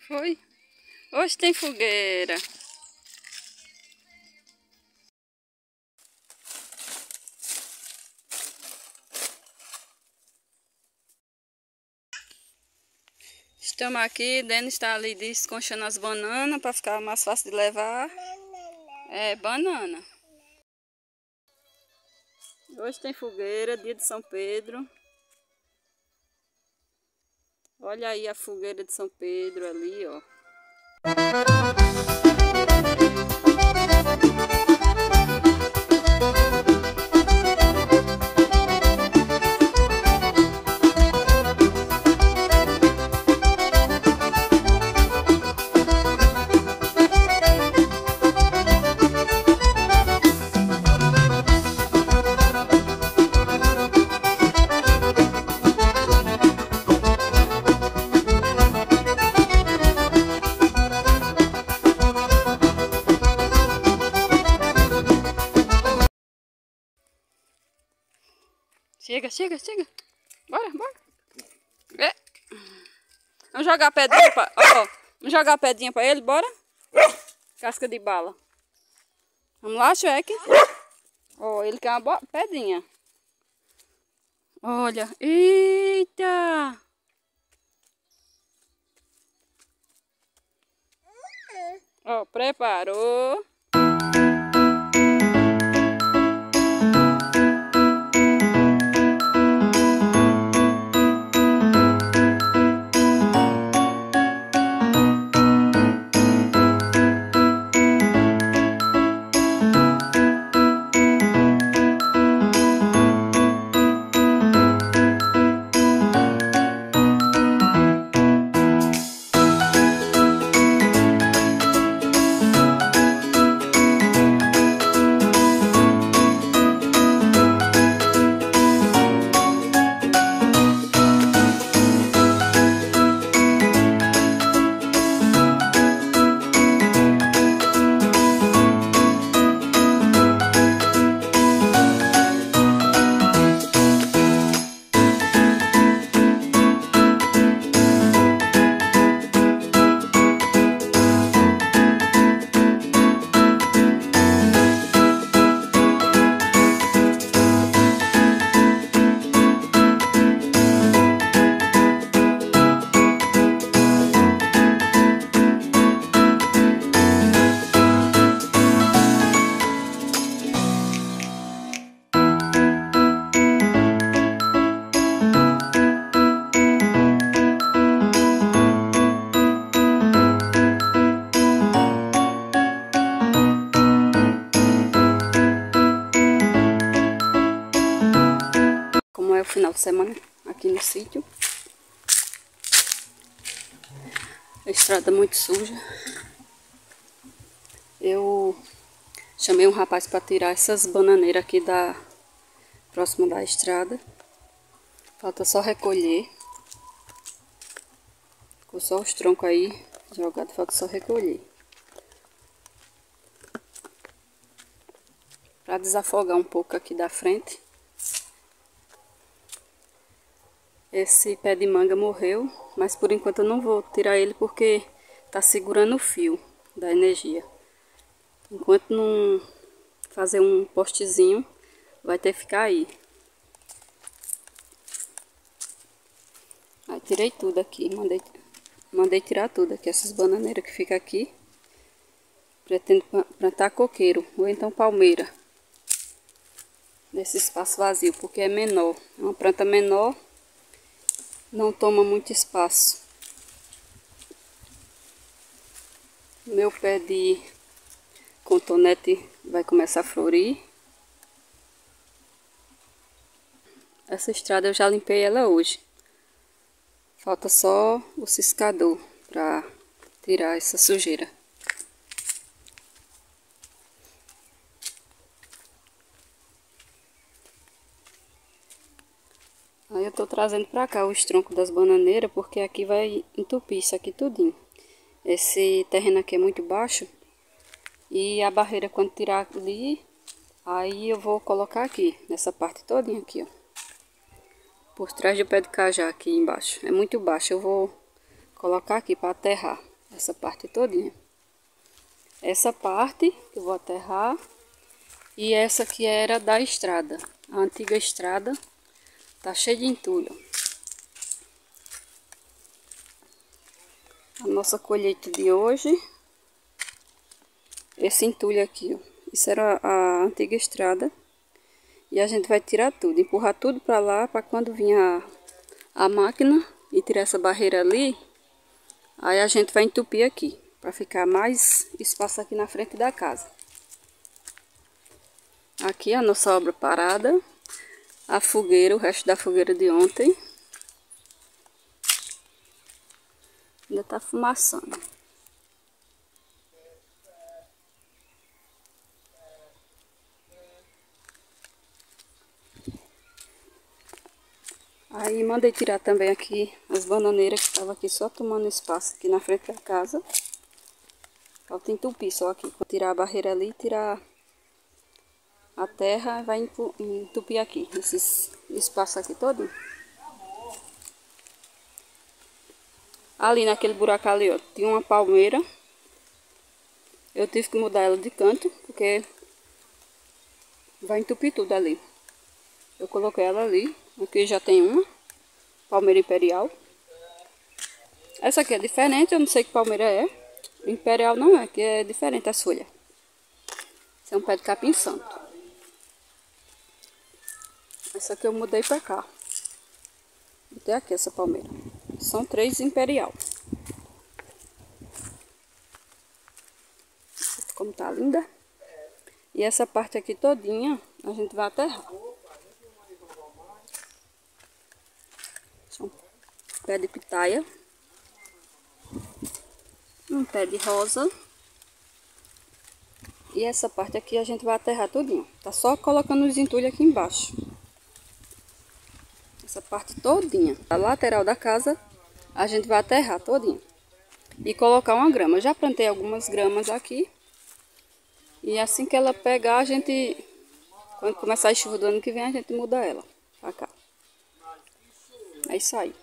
Foi? Hoje tem fogueira. Estamos aqui, Denis está ali desconchando as bananas para ficar mais fácil de levar. É, banana. Hoje tem fogueira, dia de São Pedro. Olha aí a fogueira de São Pedro ali, ó. Chega, chega, chega. Bora, bora. É. Vamos jogar a pedrinha pra... Ó, vamos jogar a pedrinha pra ele, bora? Casca de bala. Vamos lá, Shrek. Ó, ele quer uma pedrinha. Olha. Eita. Ó, preparou. Como é o final de semana aqui no sítio. A estrada muito suja. Eu chamei um rapaz para tirar essas bananeiras aqui próximo da estrada. Falta só recolher. Ficou só os troncos aí jogados, falta só recolher. Para desafogar um pouco aqui da frente. Esse pé de manga morreu, mas por enquanto eu não vou tirar ele porque tá segurando o fio da energia. Enquanto não fazer um postezinho, vai ter que ficar aí. Aí tirei tudo aqui, mandei tirar tudo aqui, essas bananeiras que ficam aqui. Pretendo plantar coqueiro ou então palmeira nesse espaço vazio, porque é menor, é uma planta menor. Não toma muito espaço. Meu pé de cotonete vai começar a florir. Essa estrada eu já limpei ela hoje. Falta só o ciscador para tirar essa sujeira. Aí eu tô trazendo pra cá os troncos das bananeiras, porque aqui vai entupir isso aqui tudinho. Esse terreno aqui é muito baixo. E a barreira, quando tirar ali, aí eu vou colocar aqui, nessa parte todinha aqui, ó. Por trás do pé de cajá aqui embaixo. É muito baixo, eu vou colocar aqui para aterrar. Essa parte todinha. Essa parte que eu vou aterrar. E essa que era da estrada. A antiga estrada. Tá cheia de entulho. A nossa colheita de hoje. Esse entulho aqui, ó. Isso era a antiga estrada. E a gente vai tirar tudo. Empurrar tudo pra lá. Pra quando vir a máquina e tirar essa barreira ali. Aí a gente vai entupir aqui. Pra ficar mais espaço aqui na frente da casa. Aqui a nossa obra parada. A fogueira, o resto da fogueira de ontem. Ainda tá fumaçando. Aí mandei tirar também aqui as bananeiras que estavam aqui só tomando espaço aqui na frente da casa. Falta entupir só aqui. Vou tirar a barreira ali, tirar a terra e vai entupir aqui. Esse espaço aqui todo. Ali naquele buraco ali, ó, tinha uma palmeira. Eu tive que mudar ela de canto, porque vai entupir tudo ali. Eu coloquei ela ali. Aqui já tem uma palmeira imperial. Essa aqui é diferente, eu não sei que palmeira é. Imperial não é, que é diferente as folhas. Esse é um pé de capim santo. Essa aqui eu mudei pra cá. Botei aqui essa palmeira. São 3 imperial. Como tá linda. E essa parte aqui todinha a gente vai aterrar. São pé de pitaia. Um pé de rosa. E essa parte aqui a gente vai aterrar tudinho. Tá só colocando os entulhos aqui embaixo. Essa parte todinha. A lateral da casa a gente vai aterrar todinho. E colocar uma grama. Eu já plantei algumas gramas aqui. E assim que ela pegar, a gente... Quando começar a chuva do ano que vem, a gente muda ela pra cá. É isso aí.